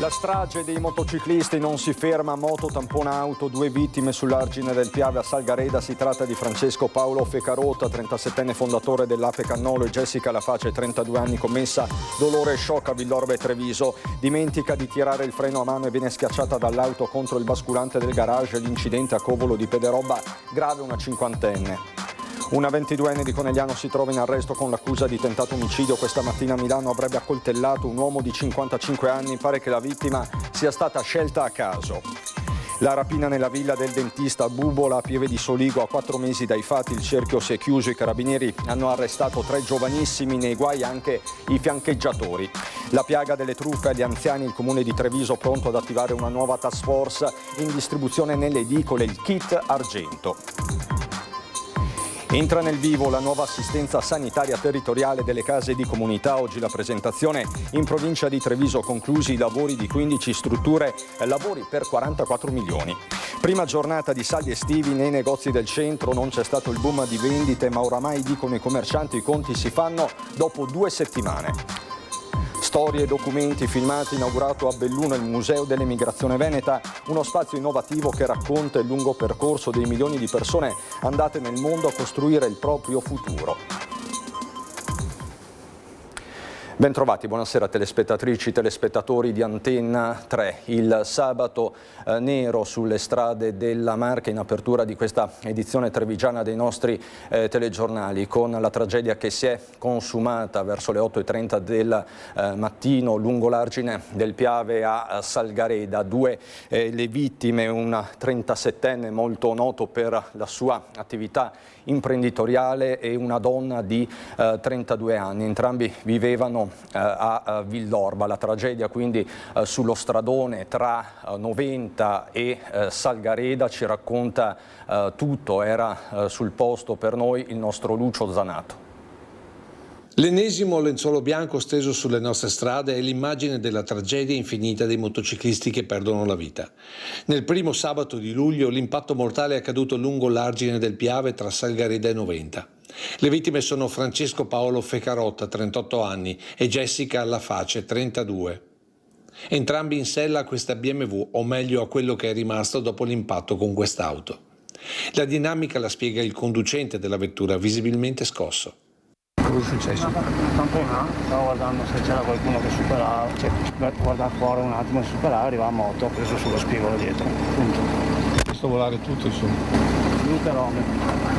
La strage dei motociclisti non si ferma, moto tampona auto, 2 vittime sull'argine del Piave a Salgareda. Si tratta di Francesco Paolo Fecarota, 37enne fondatore dell'Ape Cannolo, e Jessica Laface, 32 anni, commessa dolore e shock a Villorba e Treviso. Dimentica di tirare il freno a mano e viene schiacciata dall'auto contro il basculante del garage. L'incidente a Covolo di Pederobba, grave una 50enne. Una 22enne di Conegliano si trova in arresto con l'accusa di tentato omicidio. Questa mattina a Milano avrebbe accoltellato un uomo di 55 anni. Pare che la vittima sia stata scelta a caso. La rapina nella villa del dentista a Bubola, a Pieve di Soligo. A 4 mesi dai fatti il cerchio si è chiuso. I carabinieri hanno arrestato 3 giovanissimi, nei guai anche i fiancheggiatori. La piaga delle truffe agli anziani, il comune di Treviso pronto ad attivare una nuova task force. In distribuzione nelle edicole il kit argento. Entra nel vivo la nuova assistenza sanitaria territoriale delle case di comunità. Oggi la presentazione in provincia di Treviso, conclusi i lavori di 15 strutture, lavori per 44 milioni. Prima giornata di saldi estivi nei negozi del centro, non c'è stato il boom di vendite, ma oramai, dicono i commercianti, i conti si fanno dopo 2 settimane. Storie e documenti, filmati, inaugurato a Belluno il Museo dell'Emigrazione Veneta, uno spazio innovativo che racconta il lungo percorso dei milioni di persone andate nel mondo a costruire il proprio futuro. Bentrovati, buonasera telespettatrici, telespettatori di Antenna 3. Il sabato nero sulle strade della Marca in apertura di questa edizione trevigiana dei nostri telegiornali, con la tragedia che si è consumata verso le 8:30 del mattino lungo l'argine del Piave a Salgareda. 2 le vittime, un 37enne molto noto per la sua attività imprenditoriale e una donna di 32 anni. Entrambi vivevano a Villorba. La tragedia quindi sullo stradone tra Noventa e Salgareda. Ci racconta tutto, era sul posto per noi il nostro Lucio Zanato. L'ennesimo lenzuolo bianco steso sulle nostre strade è l'immagine della tragedia infinita dei motociclisti che perdono la vita. Nel primo sabato di luglio l'impatto mortale è accaduto lungo l'argine del Piave tra Salgareda e Noventa. Le vittime sono Francesco Paolo Fecarota, 38 anni, e Jessica Laface, 32. Entrambi in sella a questa BMW, o meglio a quello che è rimasto dopo l'impatto con quest'auto. La dinamica la spiega il conducente della vettura, visibilmente scosso. Cosa è successo? Stavo guardando se c'era qualcuno che superava, per guardare fuori un attimo e superare, arriva a moto, ho preso sullo spigolo dietro. Punto. Visto volare tutto, insomma. Tutte robe.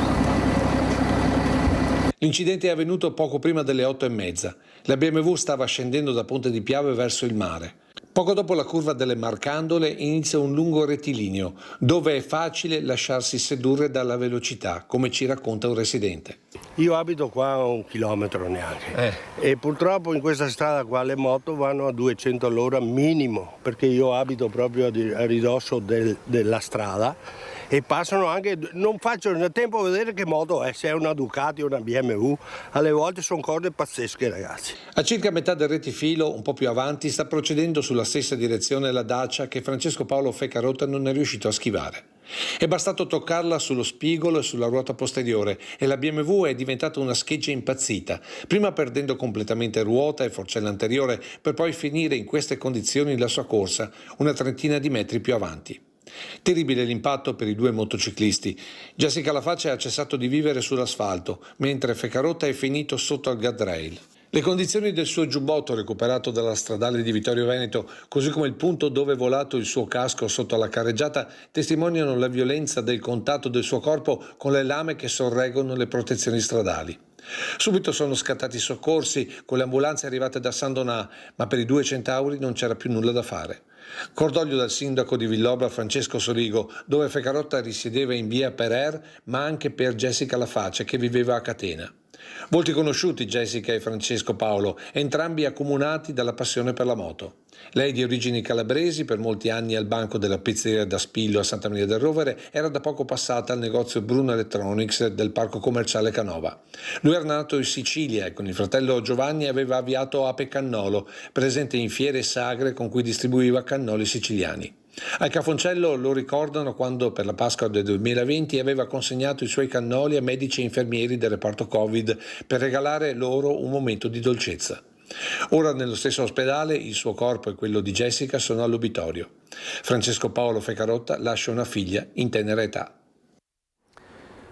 L'incidente è avvenuto poco prima delle 8:30. La BMW stava scendendo da Ponte di Piave verso il mare. Poco dopo la curva delle Marcandole inizia un lungo rettilineo, dove è facile lasciarsi sedurre dalla velocità, come ci racconta un residente. Io abito qua a 1 chilometro neanche e purtroppo in questa strada qua le moto vanno a 200 all'ora minimo, perché io abito proprio a ridosso della strada e passano anche, non faccio nel tempo a vedere che moto è, se è una Ducati o una BMW, alle volte sono cose pazzesche, ragazzi. A circa metà del rettifilo, un po' più avanti, sta procedendo sulla stessa direzione la Dacia che Francesco Paolo Fecarota non è riuscito a schivare. È bastato toccarla sullo spigolo e sulla ruota posteriore e la BMW è diventata una scheggia impazzita, prima perdendo completamente ruota e forcella anteriore per poi finire in queste condizioni la sua corsa una trentina di metri più avanti. Terribile l'impatto per i 2 motociclisti. Jessica Laface ha cessato di vivere sull'asfalto, mentre Fecarota è finito sotto al guardrail. Le condizioni del suo giubbotto recuperato dalla stradale di Vittorio Veneto, così come il punto dove è volato il suo casco sotto la carreggiata, testimoniano la violenza del contatto del suo corpo con le lame che sorreggono le protezioni stradali. Subito sono scattati i soccorsi con le ambulanze arrivate da San Donà, ma per i 2 centauri non c'era più nulla da fare. Cordoglio dal sindaco di Villorba Francesco Soligo, dove Fecarota risiedeva in via Perer, ma anche per Jessica Laface che viveva a Catena. Volti conosciuti Jessica e Francesco Paolo, entrambi accomunati dalla passione per la moto. Lei di origini calabresi, per molti anni al banco della pizzeria da Spillo a Santa Maria del Rovere, era da poco passata al negozio Bruno Electronics del parco commerciale Canova. Lui era nato in Sicilia e con il fratello Giovanni aveva avviato Ape Cannolo, presente in fiere e sagre con cui distribuiva cannoli siciliani. Al Cafoncello lo ricordano quando per la Pasqua del 2020 aveva consegnato i suoi cannoli a medici e infermieri del reparto Covid per regalare loro un momento di dolcezza. Ora nello stesso ospedale il suo corpo e quello di Jessica sono all'obitorio. Francesco Paolo Feccarotta lascia una figlia in tenera età.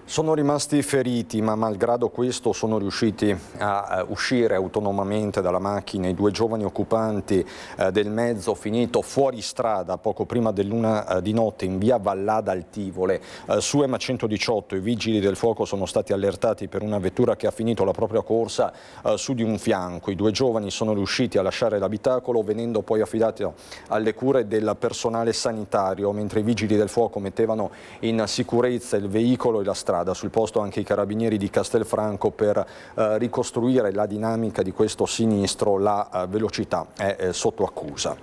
Sono rimasti feriti, ma malgrado questo sono riusciti a uscire autonomamente dalla macchina i due giovani occupanti del mezzo finito fuori strada poco prima dell'1 di notte in via Vallada al Tivole. Su M118 i vigili del fuoco sono stati allertati per una vettura che ha finito la propria corsa su di un fianco. I due giovani sono riusciti a lasciare l'abitacolo venendo poi affidati alle cure del personale sanitario, mentre i vigili del fuoco mettevano in sicurezza il veicolo e la strada. Sul posto anche i carabinieri di Castelfranco per ricostruire la dinamica di questo sinistro. La velocità è sotto accusa.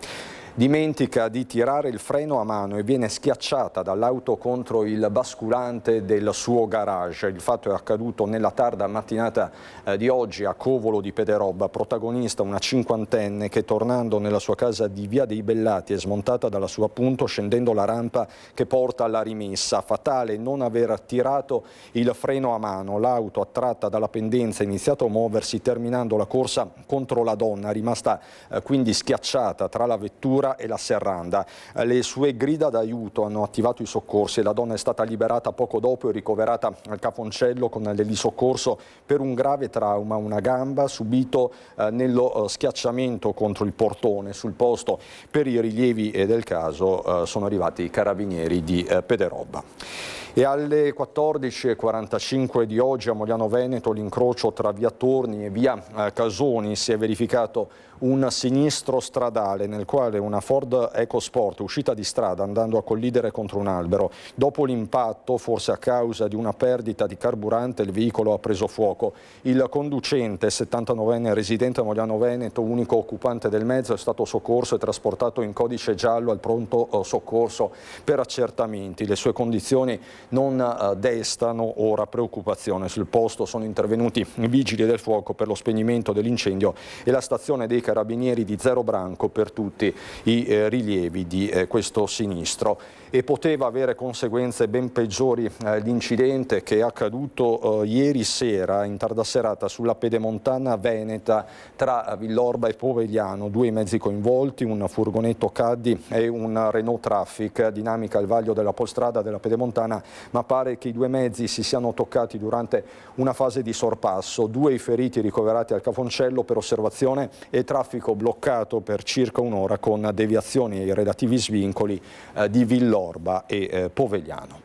Dimentica di tirare il freno a mano e viene schiacciata dall'auto contro il basculante del suo garage. Il fatto è accaduto nella tarda mattinata di oggi a Covolo di Pederobba. Protagonista una cinquantenne che tornando nella sua casa di Via dei Bellati è smontata dalla sua punto scendendo la rampa che porta alla rimessa. Fatale non aver tirato il freno a mano. L'auto attratta dalla pendenza ha iniziato a muoversi terminando la corsa contro la donna, rimasta quindi schiacciata tra la vettura e la serranda. Le sue grida d'aiuto hanno attivato i soccorsi e la donna è stata liberata poco dopo e ricoverata al Cafoncello con l'elisoccorso per un grave trauma, una gamba subito nello schiacciamento contro il portone. Sul posto per i rilievi del caso sono arrivati i carabinieri di Pederobba. E alle 14.45 di oggi a Mogliano Veneto l'incrocio tra via Torni e via Casoni si è verificato un sinistro stradale nel quale una Ford EcoSport uscita di strada andando a collidere contro un albero. Dopo l'impatto, forse a causa di una perdita di carburante, il veicolo ha preso fuoco. Il conducente, 79enne residente a Mogliano Veneto, unico occupante del mezzo, è stato soccorso e trasportato in codice giallo al pronto soccorso per accertamenti. Le sue condizioni non destano ora preoccupazione. Sul posto sono intervenuti i vigili del fuoco per lo spegnimento dell'incendio e la stazione dei carabinieri di Zero Branco per tutti i rilievi di questo sinistro. E poteva avere conseguenze ben peggiori l'incidente che è accaduto ieri sera in tarda serata sulla pedemontana veneta tra Villorba e Povegliano. Due mezzi coinvolti, un furgonetto Caddy e un Renault Traffic, dinamica al vaglio della Polstrada della pedemontana, ma pare che i due mezzi si siano toccati durante una fase di sorpasso. Due i feriti ricoverati al Cafoncello per osservazione e traffico bloccato per circa un'ora con deviazioni ai relativi svincoli di Villorba e Povegliano.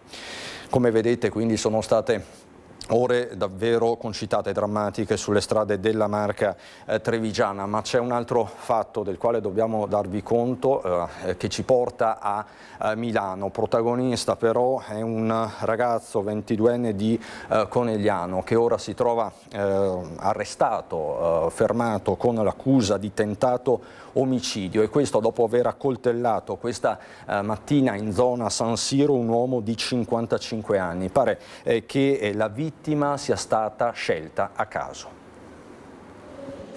Come vedete quindi sono state ore davvero concitate e drammatiche sulle strade della Marca trevigiana, ma c'è un altro fatto del quale dobbiamo darvi conto che ci porta a Milano. Protagonista però è un ragazzo 22enne di Conegliano che ora si trova arrestato, fermato con l'accusa di tentato omicidio, e questo dopo aver accoltellato questa mattina in zona San Siro un uomo di 55 anni. Pare che la vittima sia stata scelta a caso.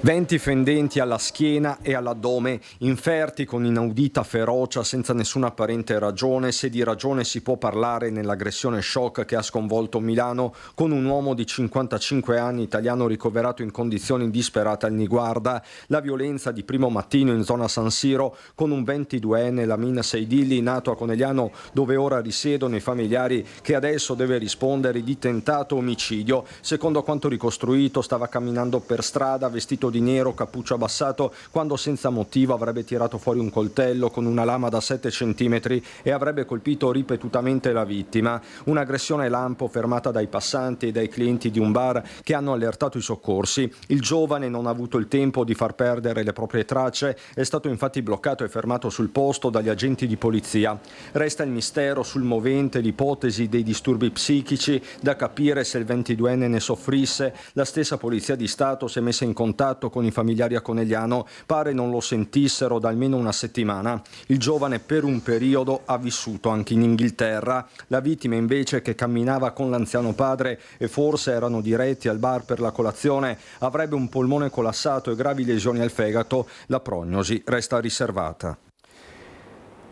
20 fendenti alla schiena e all'addome, inferti con inaudita ferocia senza nessuna apparente ragione, se di ragione si può parlare nell'aggressione shock che ha sconvolto Milano con un uomo di 55 anni italiano ricoverato in condizioni disperate al Niguarda, la violenza di primo mattino in zona San Siro con un 22enne Lamin Seidilli nato a Conegliano dove ora risiedono i familiari, che adesso deve rispondere di tentato omicidio. Secondo quanto ricostruito stava camminando per strada vestito di nero, cappuccio abbassato, quando senza motivo avrebbe tirato fuori un coltello con una lama da 7 centimetri e avrebbe colpito ripetutamente la vittima. Un'aggressione lampo fermata dai passanti e dai clienti di un bar che hanno allertato i soccorsi. Il giovane non ha avuto il tempo di far perdere le proprie tracce, è stato infatti bloccato e fermato sul posto dagli agenti di polizia. Resta il mistero sul movente, l'ipotesi dei disturbi psichici, da capire se il 22enne ne soffrisse. La stessa Polizia di Stato si è messa in contatto con i familiari a Conegliano, pare non lo sentissero da almeno una settimana. Il giovane per un periodo ha vissuto anche in Inghilterra. La vittima invece, che camminava con l'anziano padre e forse erano diretti al bar per la colazione, avrebbe un polmone collassato e gravi lesioni al fegato. La prognosi resta riservata.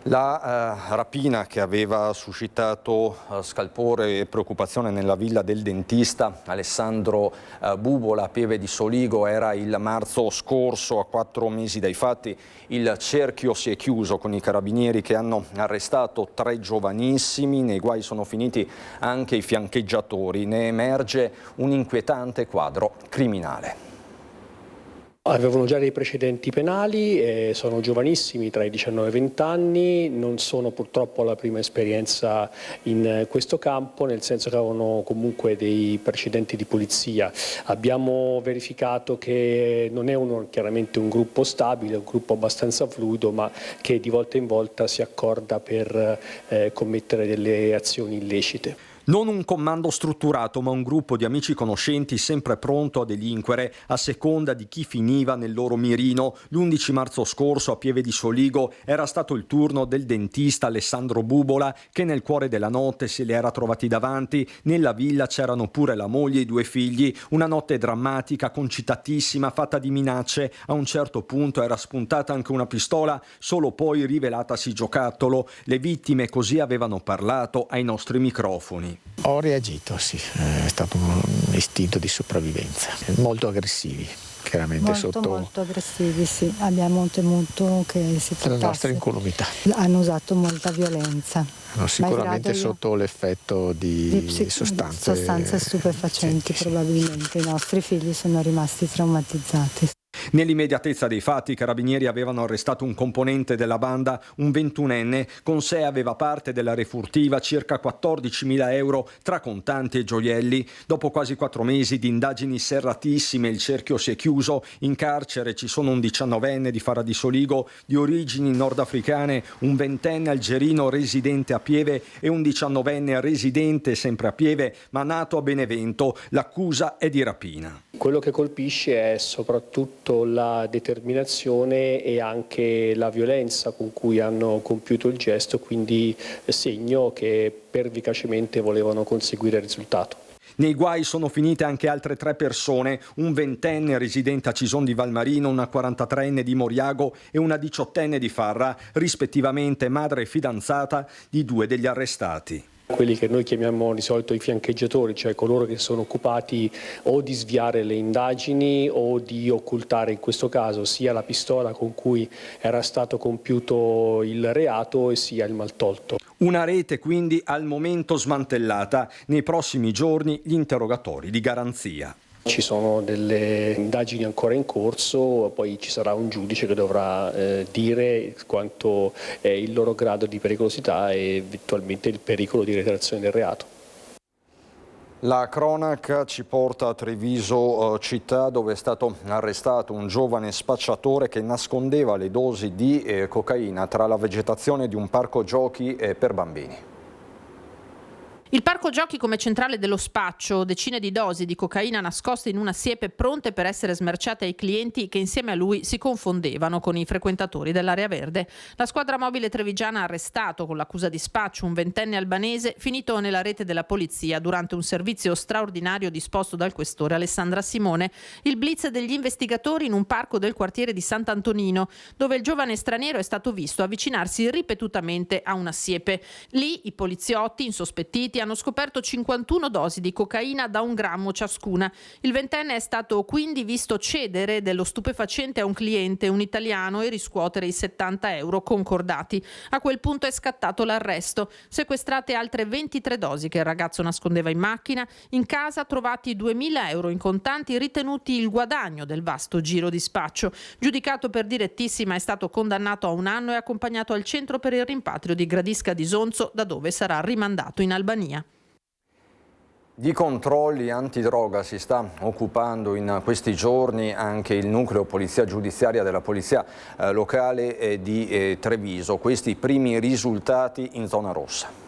La rapina che aveva suscitato scalpore e preoccupazione nella villa del dentista Alessandro Bubola a Pieve di Soligo era il marzo scorso. A 4 mesi dai fatti il cerchio si è chiuso con i carabinieri che hanno arrestato 3 giovanissimi. Nei guai sono finiti anche i fiancheggiatori. Ne emerge un inquietante quadro criminale. Avevano già dei precedenti penali, sono giovanissimi, tra i 19 e i 20 anni, non sono purtroppo la prima esperienza in questo campo, nel senso che avevano comunque dei precedenti di polizia. Abbiamo verificato che non è chiaramente un gruppo stabile, è un gruppo abbastanza fluido, ma che di volta in volta si accorda per commettere delle azioni illecite. Non un comando strutturato, ma un gruppo di amici conoscenti sempre pronto a delinquere a seconda di chi finiva nel loro mirino. L'11 marzo scorso a Pieve di Soligo era stato il turno del dentista Alessandro Bubola, che nel cuore della notte se li era trovati davanti. Nella villa c'erano pure la moglie e i 2 figli. Una notte drammatica, concitatissima, fatta di minacce. A un certo punto era spuntata anche una pistola, solo poi rivelatasi giocattolo. Le vittime così avevano parlato ai nostri microfoni. Ho reagito, sì, è stato un istinto di sopravvivenza, molto aggressivi, chiaramente molto aggressivi, sì, abbiamo temuto che si trattasse. La nostra incolumità. Hanno usato molta violenza. Sicuramente sotto l'effetto di sostanze stupefacenti, sì. Probabilmente i nostri figli sono rimasti traumatizzati. Nell'immediatezza dei fatti i carabinieri avevano arrestato un componente della banda, un 21enne, con sé aveva parte della refurtiva circa 14.000 euro tra contanti e gioielli. Dopo quasi 4 mesi di indagini serratissime il cerchio si è chiuso. In carcere ci sono un 19enne di Fara di Soligo di origini nordafricane, un 20enne algerino residente a Pieve e un 19enne residente sempre a Pieve ma nato a Benevento. L'accusa è di rapina. Quello che colpisce è soprattutto la determinazione e anche la violenza con cui hanno compiuto il gesto, quindi segno che pervicacemente volevano conseguire il risultato. Nei guai sono finite anche altre 3 persone, un 20enne residente a Cison di Valmarino, una 43enne di Moriago e una 18enne di Farra, rispettivamente madre e fidanzata di 2 degli arrestati. Quelli che noi chiamiamo di solito i fiancheggiatori, cioè coloro che sono occupati o di sviare le indagini o di occultare in questo caso sia la pistola con cui era stato compiuto il reato e sia il maltolto. Una rete quindi al momento smantellata, nei prossimi giorni gli interrogatori di garanzia. Ci sono delle indagini ancora in corso, poi ci sarà un giudice che dovrà dire quanto è il loro grado di pericolosità e eventualmente il pericolo di reiterazione del reato. La cronaca ci porta a Treviso città, dove è stato arrestato un giovane spacciatore che nascondeva le dosi di cocaina tra la vegetazione di un parco giochi per bambini. Il parco giochi come centrale dello spaccio, decine di dosi di cocaina nascoste in una siepe pronte per essere smerciate ai clienti che insieme a lui si confondevano con i frequentatori dell'area verde. La squadra mobile trevigiana ha arrestato con l'accusa di spaccio un 20enne albanese finito nella rete della polizia durante un servizio straordinario disposto dal questore Alessandra Simone. Il blitz degli investigatori in un parco del quartiere di Sant'Antonino, dove il giovane straniero è stato visto avvicinarsi ripetutamente a una siepe. Lì i poliziotti, insospettiti, hanno scoperto 51 dosi di cocaina da 1 grammo ciascuna. Il 20enne è stato quindi visto cedere dello stupefacente a un cliente, un italiano, e riscuotere i 70 euro concordati. A quel punto è scattato l'arresto. Sequestrate altre 23 dosi che il ragazzo nascondeva in macchina. In casa trovati 2.000 euro in contanti, ritenuti il guadagno del vasto giro di spaccio. Giudicato per direttissima, è stato condannato a 1 anno e accompagnato al centro per il rimpatrio di Gradisca di Sonzo, da dove sarà rimandato in Albania. Di controlli antidroga si sta occupando in questi giorni anche il nucleo polizia giudiziaria della polizia locale di Treviso. Questi primi risultati in zona rossa.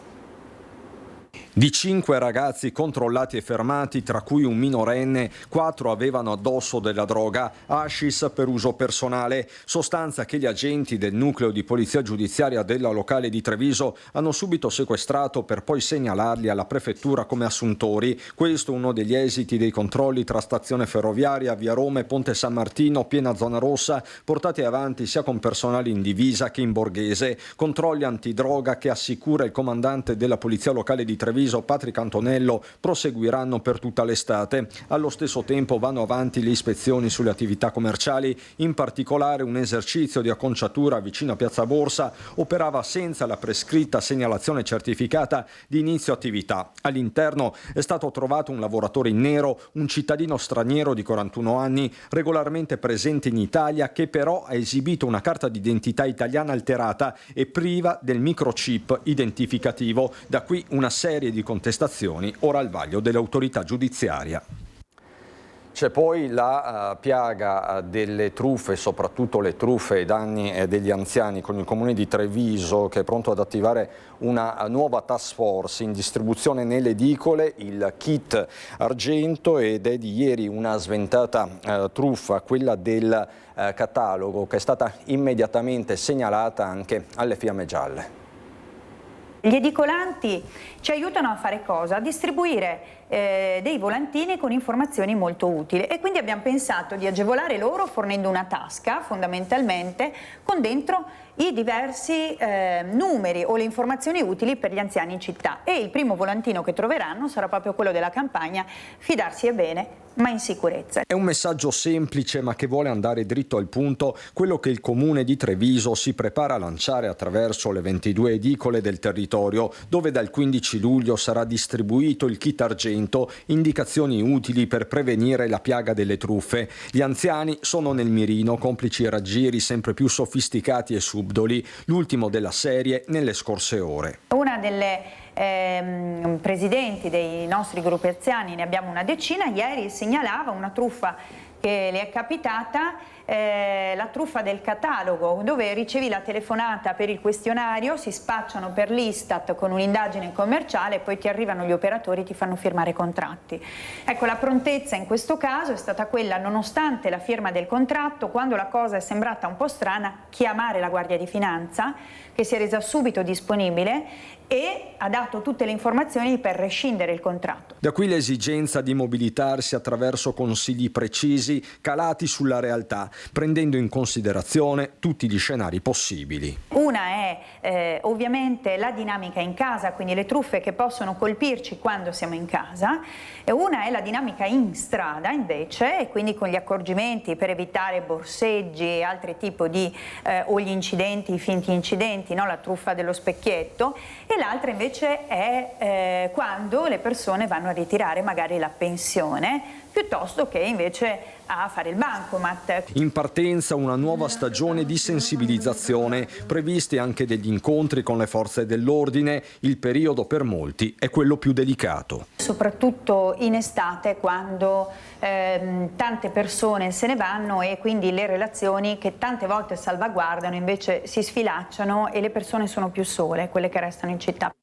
Di 5 ragazzi controllati e fermati, tra cui un minorenne, 4 avevano addosso della droga, hashish per uso personale, sostanza che gli agenti del nucleo di polizia giudiziaria della locale di Treviso hanno subito sequestrato per poi segnalarli alla prefettura come assuntori. Questo è uno degli esiti dei controlli tra stazione ferroviaria, via Roma e Ponte San Martino, piena zona rossa, portati avanti sia con personale in divisa che in borghese. Controlli antidroga che, assicura il comandante della polizia locale di Treviso, Patrick Antonello, proseguiranno per tutta l'estate. Allo stesso tempo vanno avanti le ispezioni sulle attività commerciali, in particolare un esercizio di acconciatura vicino a Piazza Borsa operava senza la prescritta segnalazione certificata di inizio attività. All'interno è stato trovato un lavoratore in nero, un cittadino straniero di 41 anni, regolarmente presente in Italia, che però ha esibito una carta d'identità italiana alterata e priva del microchip identificativo. Da qui una serie di contestazioni, ora al vaglio dell'autorità giudiziaria. C'è poi la piaga delle truffe, soprattutto le truffe ai danni degli anziani, con il comune di Treviso che è pronto ad attivare una nuova task force in distribuzione nelle edicole, il kit argento, ed è di ieri una sventata truffa, quella del catalogo, che è stata immediatamente segnalata anche alle Fiamme Gialle. Gli edicolanti ci aiutano a fare cosa? A distribuire dei volantini con informazioni molto utili, e quindi abbiamo pensato di agevolare loro fornendo una tasca fondamentalmente con dentro i diversi numeri o le informazioni utili per gli anziani in città, e il primo volantino che troveranno sarà proprio quello della campagna Fidarsi è bene ma in sicurezza. È un messaggio semplice ma che vuole andare dritto al punto, quello che il comune di Treviso si prepara a lanciare attraverso le 22 edicole del territorio, dove dal 15 luglio sarà distribuito il kit argento, indicazioni utili per prevenire la piaga delle truffe. Gli anziani sono nel mirino, complici raggiri sempre più sofisticati e subdoli, l'ultimo della serie nelle scorse ore. Una delle presidenti dei nostri gruppi anziani, ne abbiamo una decina, ieri segnalava una truffa che le è capitata, la truffa del catalogo, dove ricevi la telefonata per il questionario, si spacciano per l'Istat con un'indagine commerciale e poi ti arrivano gli operatori e ti fanno firmare contratti. Ecco, la prontezza in questo caso è stata quella, nonostante la firma del contratto, quando la cosa è sembrata un po' strana, chiamare la Guardia di Finanza, che si è resa subito disponibile e ha dato tutte le informazioni per rescindere il contratto. Da qui l'esigenza di mobilitarsi attraverso consigli precisi, calati sulla realtà, prendendo in considerazione tutti gli scenari possibili. Una è ovviamente la dinamica in casa, quindi le truffe che possono colpirci quando siamo in casa, e una è la dinamica in strada invece, e quindi con gli accorgimenti per evitare borseggi e altri tipi di o gli incidenti, i finti incidenti, no? La truffa dello specchietto, e l'altra invece è quando le persone vanno a ritirare magari la pensione piuttosto che invece a fare il bancomat. In partenza una nuova stagione di sensibilizzazione, previsti anche degli incontri con le forze dell'ordine. Il periodo per molti è quello più delicato. Soprattutto in estate, quando tante persone se ne vanno e quindi le relazioni che tante volte salvaguardano invece si sfilacciano e le persone sono più sole, quelle che restano in città.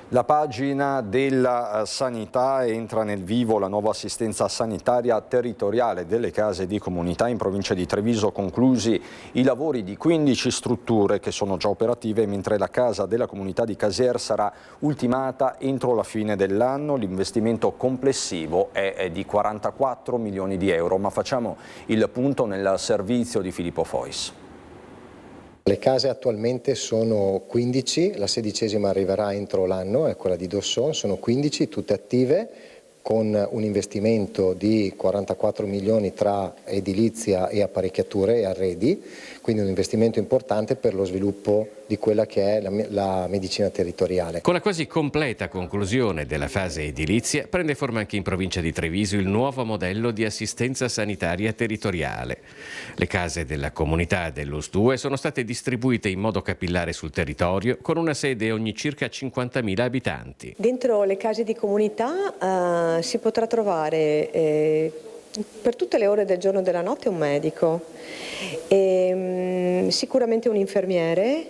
La pagina della sanità, entra nel vivo la nuova assistenza sanitaria territoriale delle case di comunità in provincia di Treviso, conclusi i lavori di 15 strutture che sono già operative, mentre la casa della comunità di Casier sarà ultimata entro la fine dell'anno. L'investimento complessivo è di 44 milioni di euro, ma facciamo il punto nel servizio di Filippo Fois. Le case attualmente sono 15, la 16ª arriverà entro l'anno, è quella di Dosson, sono 15, tutte attive, con un investimento di 44 milioni tra edilizia e apparecchiature e arredi, quindi un investimento importante per lo sviluppo di quella che è la medicina territoriale. Con la quasi completa conclusione della fase edilizia prende forma anche in provincia di Treviso il nuovo modello di assistenza sanitaria territoriale. Le case della comunità dell'US 2 sono state distribuite in modo capillare sul territorio, con una sede ogni circa 50.000 abitanti. Dentro le case di comunità si potrà trovare per tutte le ore del giorno e della notte un medico, sicuramente un infermiere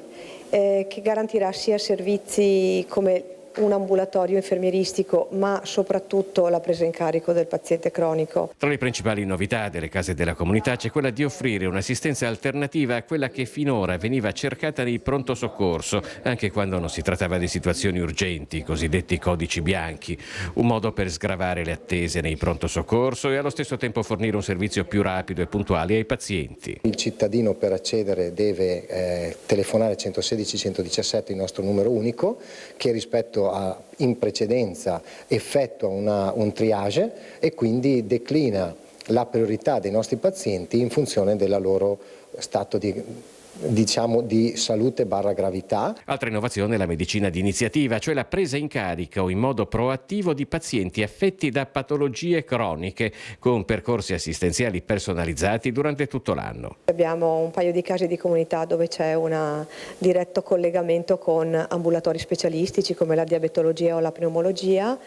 che garantirà sia servizi come un ambulatorio infermieristico, ma soprattutto la presa in carico del paziente cronico. Tra le principali novità delle case della comunità c'è quella di offrire un'assistenza alternativa a quella che finora veniva cercata nei pronto soccorso, anche quando non si trattava di situazioni urgenti, i cosiddetti codici bianchi, un modo per sgravare le attese nei pronto soccorso e allo stesso tempo fornire un servizio più rapido e puntuale ai pazienti. Il cittadino per accedere deve telefonare 116 117, il nostro numero unico, che rispetto a in precedenza effettua un triage e quindi declina la priorità dei nostri pazienti in funzione del loro stato di salute / gravità. Altra innovazione è la medicina di iniziativa, cioè la presa in carico in modo proattivo di pazienti affetti da patologie croniche con percorsi assistenziali personalizzati durante tutto l'anno. Abbiamo un paio di case di comunità dove c'è un diretto collegamento con ambulatori specialistici come la diabetologia o la pneumologia.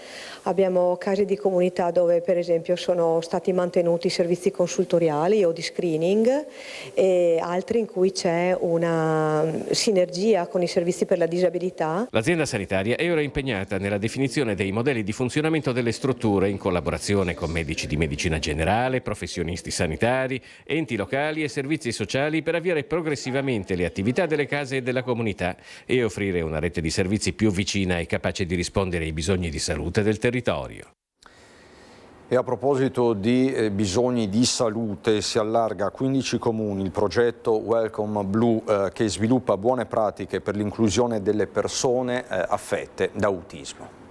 Abbiamo case di comunità dove per esempio sono stati mantenuti servizi consultoriali o di screening e altri in cui c'è una sinergia con i servizi per la disabilità. L'azienda sanitaria è ora impegnata nella definizione dei modelli di funzionamento delle strutture in collaborazione con medici di medicina generale, professionisti sanitari, enti locali e servizi sociali per avviare progressivamente le attività delle case e della comunità e offrire una rete di servizi più vicina e capace di rispondere ai bisogni di salute del territorio. E a proposito di bisogni di salute, si allarga a 15 comuni il progetto Welcome Blue che sviluppa buone pratiche per l'inclusione delle persone affette da autismo.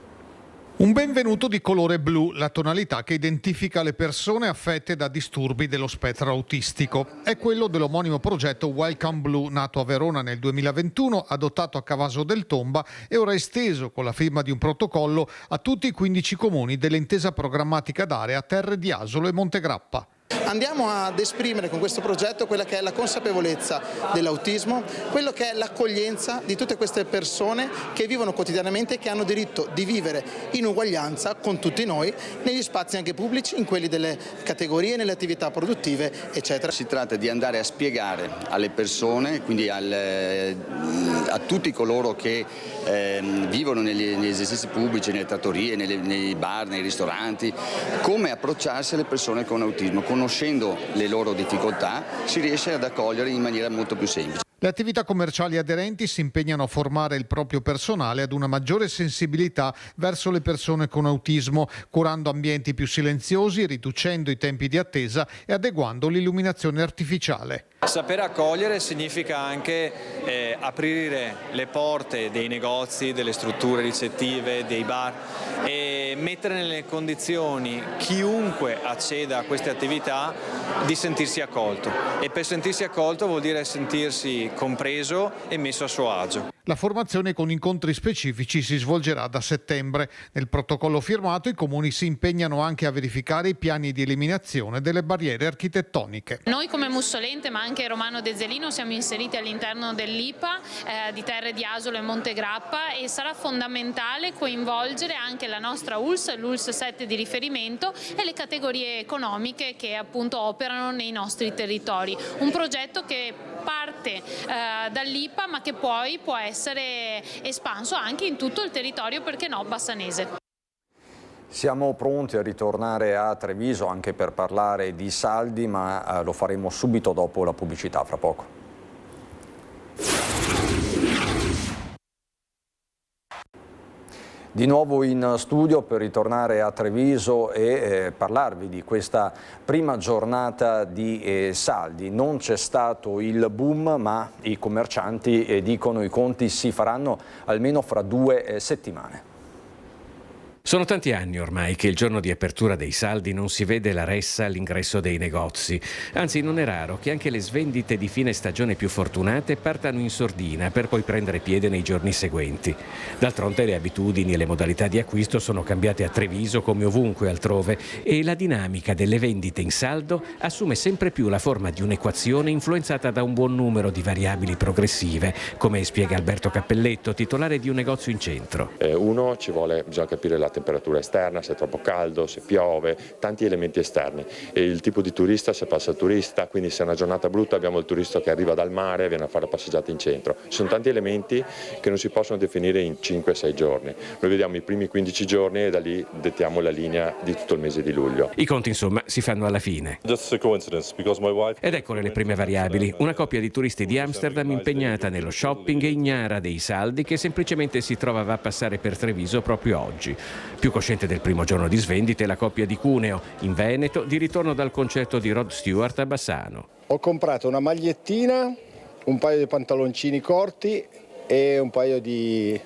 Un benvenuto di colore blu, la tonalità che identifica le persone affette da disturbi dello spettro autistico. È quello dell'omonimo progetto Welcome Blue, nato a Verona nel 2021, adottato a Cavaso del Tomba e ora esteso con la firma di un protocollo a tutti i 15 comuni dell'intesa programmatica d'area Terre di Asolo e Montegrappa. Andiamo ad esprimere con questo progetto quella che è la consapevolezza dell'autismo, quello che è l'accoglienza di tutte queste persone che vivono quotidianamente e che hanno diritto di vivere in uguaglianza con tutti noi negli spazi anche pubblici, in quelli delle categorie, nelle attività produttive, eccetera. Si tratta di andare a spiegare alle persone, quindi a tutti coloro che vivono negli esercizi pubblici, nelle trattorie, nei bar, nei ristoranti, come approcciarsi alle persone con autismo. Conoscendo le loro difficoltà si riesce ad accogliere in maniera molto più semplice. Le attività commerciali aderenti si impegnano a formare il proprio personale ad una maggiore sensibilità verso le persone con autismo, curando ambienti più silenziosi, riducendo i tempi di attesa e adeguando l'illuminazione artificiale. Saper accogliere significa anche aprire le porte dei negozi, delle strutture ricettive, dei bar e mettere nelle condizioni chiunque acceda a queste attività di sentirsi accolto. E per sentirsi accolto vuol dire sentirsi compreso e messo a suo agio. La formazione con incontri specifici si svolgerà da settembre. Nel protocollo firmato i comuni si impegnano anche a verificare i piani di eliminazione delle barriere architettoniche. Noi come Mussolente, ma anche Romano De Zelino, siamo inseriti all'interno dell'IPA di Terre di Asolo e Montegrappa e sarà fondamentale coinvolgere anche la nostra ULSS, l'ULSS 7 di riferimento e le categorie economiche che appunto operano nei nostri territori. Un progetto che parte dall'IPA ma che poi può essere espanso anche in tutto il territorio, perché no, bassanese. Siamo pronti a ritornare a Treviso anche per parlare di saldi, ma lo faremo subito dopo la pubblicità, fra poco. Di nuovo in studio per ritornare a Treviso e parlarvi di questa prima giornata di saldi. Non c'è stato il boom, ma i commercianti dicono i conti si faranno almeno fra 2 settimane. Sono tanti anni ormai che il giorno di apertura dei saldi non si vede la ressa all'ingresso dei negozi. Anzi, non è raro che anche le svendite di fine stagione più fortunate partano in sordina per poi prendere piede nei giorni seguenti. D'altronde le abitudini e le modalità di acquisto sono cambiate a Treviso come ovunque altrove e la dinamica delle vendite in saldo assume sempre più la forma di un'equazione influenzata da un buon numero di variabili progressive, come spiega Alberto Cappelletto, titolare di un negozio in centro. Bisogna capire la temperatura esterna, se è troppo caldo, se piove, tanti elementi esterni. E il tipo di turista, se passa il turista, quindi se è una giornata brutta abbiamo il turista che arriva dal mare e viene a fare la passeggiata in centro. Ci sono tanti elementi che non si possono definire in 5-6 giorni. Noi vediamo i primi 15 giorni e da lì dettiamo la linea di tutto il mese di luglio. I conti insomma si fanno alla fine. Ed eccole le prime variabili. Una coppia di turisti di Amsterdam impegnata nello shopping e ignara dei saldi che semplicemente si trovava a passare per Treviso proprio oggi. Più cosciente del primo giorno di svendite la coppia di Cuneo, in Veneto, di ritorno dal concerto di Rod Stewart a Bassano. Ho comprato una magliettina, un paio di pantaloncini corti e un paio di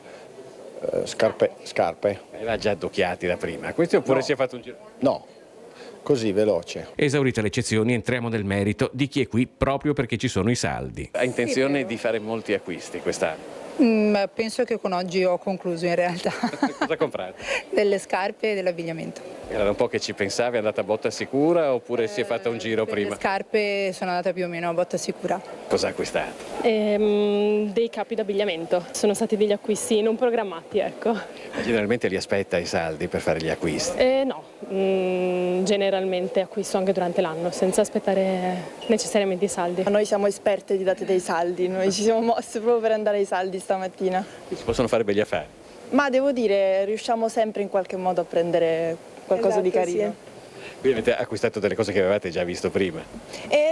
scarpe. Aveva già addocchiati da prima, questi oppure no. Si è fatto un giro? No, così veloce. Esaurite le eccezioni entriamo nel merito di chi è qui proprio perché ci sono i saldi. Ha intenzione di fare molti acquisti quest'anno? Penso che con oggi ho concluso in realtà. Cosa comprate? Delle scarpe e dell'abbigliamento. Era un po' che ci pensavi, è andata a botta sicura oppure si è fatta un giro prima? Le scarpe sono andata più o meno a botta sicura. Cosa ha acquistato? Dei capi d'abbigliamento, sono stati degli acquisti non programmati, ecco. Ma generalmente li aspetta i saldi per fare gli acquisti? No, generalmente acquisto anche durante l'anno, senza aspettare necessariamente i saldi. Noi siamo esperte di date dei saldi, noi ci siamo mossi proprio per andare ai saldi stamattina. Si possono fare begli affari? Ma devo dire, riusciamo sempre in qualche modo a prendere qualcosa di carino. Sì. Quindi avete acquistato delle cose che avevate già visto prima?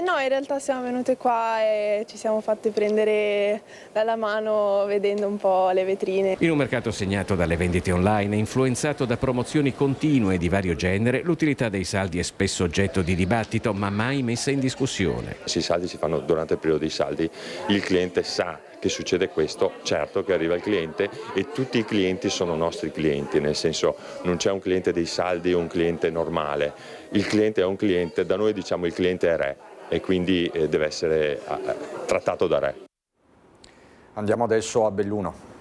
No, in realtà siamo venute qua e ci siamo fatte prendere dalla mano vedendo un po' le vetrine. In un mercato segnato dalle vendite online e influenzato da promozioni continue di vario genere, l'utilità dei saldi è spesso oggetto di dibattito, ma mai messa in discussione. Se i saldi si fanno durante il periodo dei saldi, il cliente sa che succede questo, certo che arriva il cliente e tutti i clienti sono nostri clienti, nel senso non c'è un cliente dei saldi o un cliente normale, il cliente è un cliente, da noi diciamo il cliente è re e quindi deve essere trattato da re. Andiamo adesso a Belluno.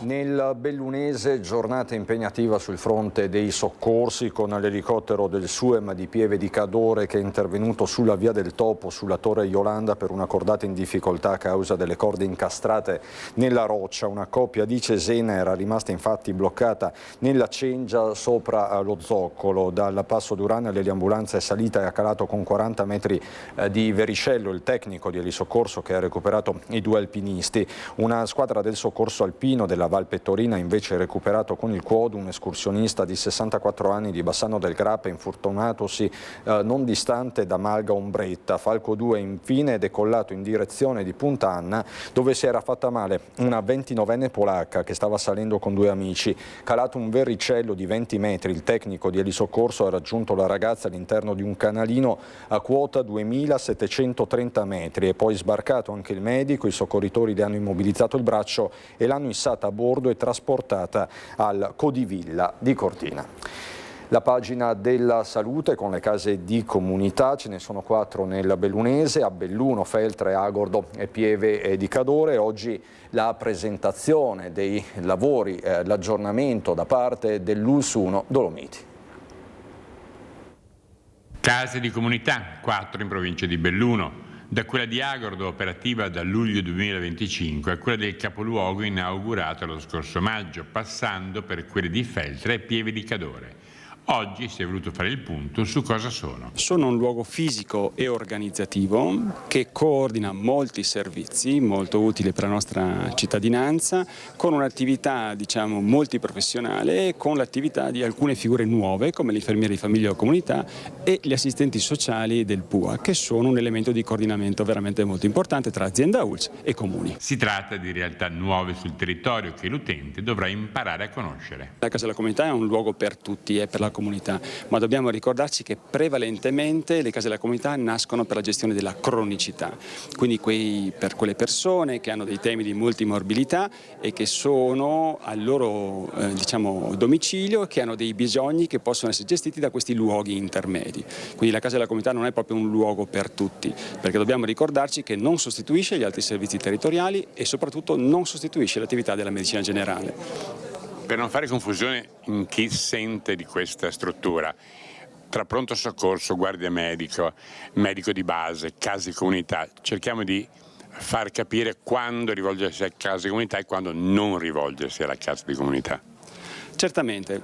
Nel bellunese giornata impegnativa sul fronte dei soccorsi con l'elicottero del SUEM di Pieve di Cadore che è intervenuto sulla via del Topo, sulla Torre Iolanda per una cordata in difficoltà a causa delle corde incastrate nella roccia. Una coppia di Cesena era rimasta infatti bloccata nella cengia sopra lo zoccolo. Dal passo d'Urania l'eliambulanza è salita e ha calato con 40 metri di Vericello il tecnico di elisoccorso che ha recuperato i due alpinisti. Una squadra del soccorso alpino della Val Pettorina invece recuperato con il quad un escursionista di 64 anni di Bassano del Grappa infortunatosi non distante da Malga Ombretta. Falco 2 infine è decollato in direzione di Punta Anna dove si era fatta male una 29enne polacca che stava salendo con due amici. Calato un verricello di 20 metri, il tecnico di elisoccorso ha raggiunto la ragazza all'interno di un canalino a quota 2730 metri e poi sbarcato anche il medico. I soccorritori le hanno immobilizzato il braccio e l'hanno issata a bordo e trasportata al Codivilla di Cortina. La pagina della salute con le case di comunità, ce ne sono 4 nel bellunese, a Belluno, Feltre, Agordo e Pieve di Cadore. Oggi la presentazione dei lavori, l'aggiornamento da parte dell'ULS 1 Dolomiti. Case di comunità, 4 in provincia di Belluno. Da quella di Agordo, operativa da luglio 2025, a quella del capoluogo inaugurata lo scorso maggio, passando per quelle di Feltre e Pieve di Cadore. Oggi si è voluto fare il punto su cosa sono. Sono un luogo fisico e organizzativo che coordina molti servizi, molto utile per la nostra cittadinanza, con un'attività multiprofessionale e con l'attività di alcune figure nuove come l'infermiere di famiglia o comunità e gli assistenti sociali del PUA, che sono un elemento di coordinamento veramente molto importante tra azienda ULS e comuni. Si tratta di realtà nuove sul territorio che l'utente dovrà imparare a conoscere. La Casa della Comunità è un luogo per tutti, è per la comunità, ma dobbiamo ricordarci che prevalentemente le case della comunità nascono per la gestione della cronicità, quindi per quelle persone che hanno dei temi di multimorbilità e che sono al loro domicilio e che hanno dei bisogni che possono essere gestiti da questi luoghi intermedi. Quindi la casa della comunità non è proprio un luogo per tutti, perché dobbiamo ricordarci che non sostituisce gli altri servizi territoriali e soprattutto non sostituisce l'attività della medicina generale. Per non fare confusione in chi sente di questa struttura, tra pronto soccorso, guardia medico, medico di base, case di comunità, cerchiamo di far capire quando rivolgersi a case di comunità e quando non rivolgersi alla casa di comunità. Certamente,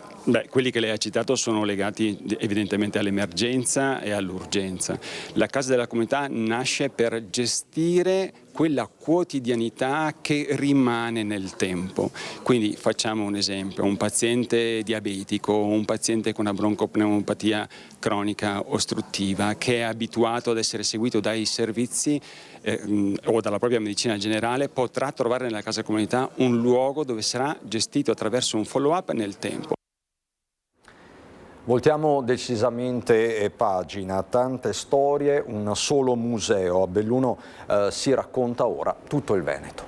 quelli che lei ha citato sono legati evidentemente all'emergenza e all'urgenza. La Casa della Comunità nasce per gestire quella quotidianità che rimane nel tempo. Quindi facciamo un esempio, un paziente diabetico, un paziente con una broncopneumopatia cronica ostruttiva che è abituato ad essere seguito dai servizi o dalla propria medicina generale, potrà trovare nella Casa Comunità un luogo dove sarà gestito attraverso un follow-up nel tempo. Voltiamo decisamente pagina, tante storie, un solo museo. A Belluno si racconta ora tutto il Veneto.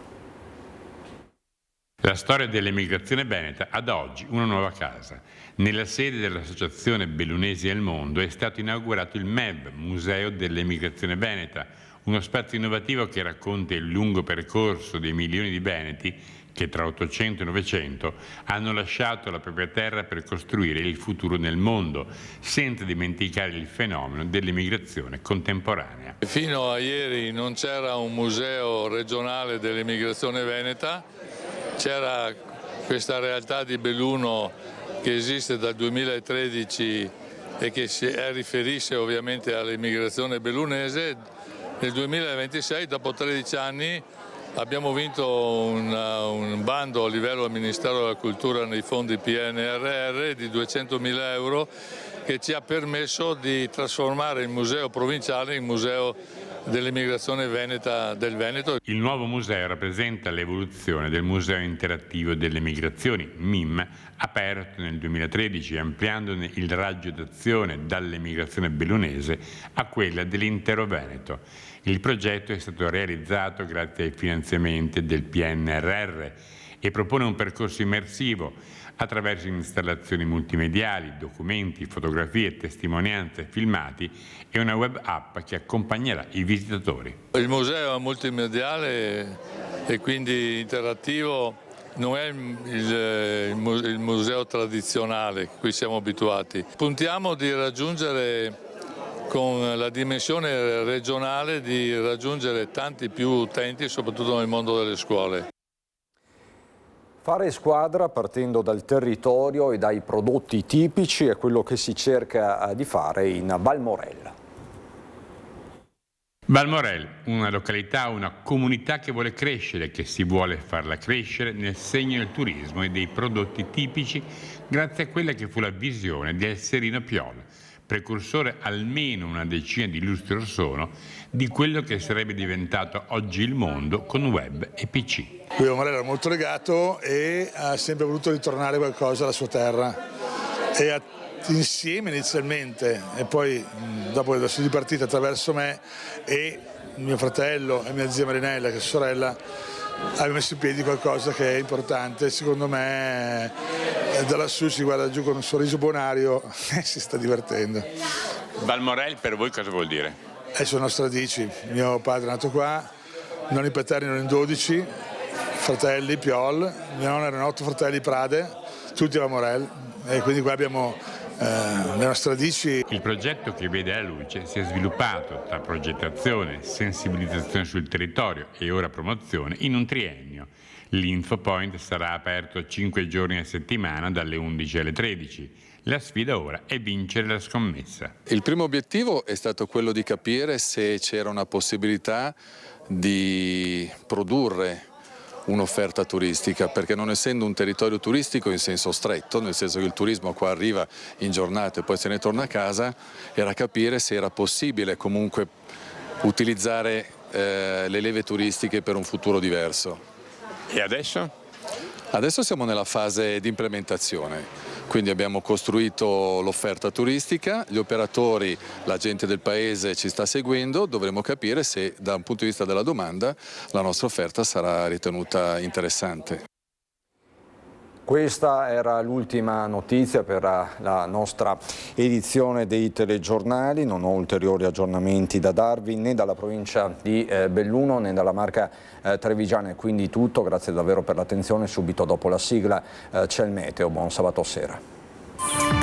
La storia dell'emigrazione veneta ad oggi una nuova casa. Nella sede dell'Associazione Bellunesi al Mondo è stato inaugurato il MEV, Museo dell'Emigrazione Veneta, uno spazio innovativo che racconta il lungo percorso dei milioni di veneti che tra 800 e 900 hanno lasciato la propria terra per costruire il futuro nel mondo, senza dimenticare il fenomeno dell'emigrazione contemporanea. Fino a ieri non c'era un museo regionale dell'emigrazione veneta, c'era questa realtà di Belluno che esiste dal 2013 e che si riferisce ovviamente all'immigrazione bellunese. Nel 2026, dopo 13 anni, abbiamo vinto un bando a livello del Ministero della Cultura nei fondi PNRR di 200.000 euro che ci ha permesso di trasformare il museo provinciale in museo dell'emigrazione veneta del Veneto. Il nuovo museo rappresenta l'evoluzione del Museo Interattivo delle Migrazioni, MIM, aperto nel 2013, ampliandone il raggio d'azione dall'emigrazione bellunese a quella dell'intero Veneto. Il progetto è stato realizzato grazie ai finanziamenti del PNRR e propone un percorso immersivo attraverso installazioni multimediali, documenti, fotografie, testimonianze, filmati e una web app che accompagnerà i visitatori. Il museo è multimediale e quindi interattivo, non è il museo tradizionale a cui siamo abituati. Puntiamo di raggiungere con la dimensione regionale, di raggiungere tanti più utenti, soprattutto nel mondo delle scuole. Fare squadra partendo dal territorio e dai prodotti tipici è quello che si cerca di fare in Valmorel. Valmorel, una località, una comunità che vuole crescere, che si vuole farla crescere nel segno del turismo e dei prodotti tipici grazie a quella che fu la visione di Elserino Piol, precursore almeno una decina di lustri or sono di quello che sarebbe diventato oggi il mondo con web e PC. Lui Valmorel era molto legato e ha sempre voluto ritornare qualcosa alla sua terra e insieme inizialmente e poi dopo la sua dipartita attraverso me e mio fratello e mia zia Marinella che è sorella abbiamo messo in piedi qualcosa che è importante, secondo me da lassù si guarda giù con un sorriso bonario e si sta divertendo. Valmorel per voi cosa vuol dire? Sono nostre radici, mio padre è nato qua, i nonni paterni erano in 12, fratelli Piol, mio nonno erano 8 fratelli Prade, tutti a Valmorel e quindi qua abbiamo le nostre radici. Il progetto che vede la luce si è sviluppato tra progettazione, sensibilizzazione sul territorio e ora promozione in un triennio. L'Infopoint sarà aperto 5 giorni a settimana dalle 11 alle 13. La sfida ora è vincere la scommessa. Il primo obiettivo è stato quello di capire se c'era una possibilità di produrre un'offerta turistica, perché non essendo un territorio turistico in senso stretto, nel senso che il turismo qua arriva in giornata e poi se ne torna a casa, era capire se era possibile comunque utilizzare le leve turistiche per un futuro diverso. E adesso? Adesso siamo nella fase di implementazione. Quindi abbiamo costruito l'offerta turistica, gli operatori, la gente del paese ci sta seguendo, dovremo capire se da un punto di vista della domanda la nostra offerta sarà ritenuta interessante. Questa era l'ultima notizia per la nostra edizione dei telegiornali, non ho ulteriori aggiornamenti da darvi né dalla provincia di Belluno né dalla Marca Trevigiana, e quindi tutto, grazie davvero per l'attenzione, subito dopo la sigla c'è il meteo, buon sabato sera.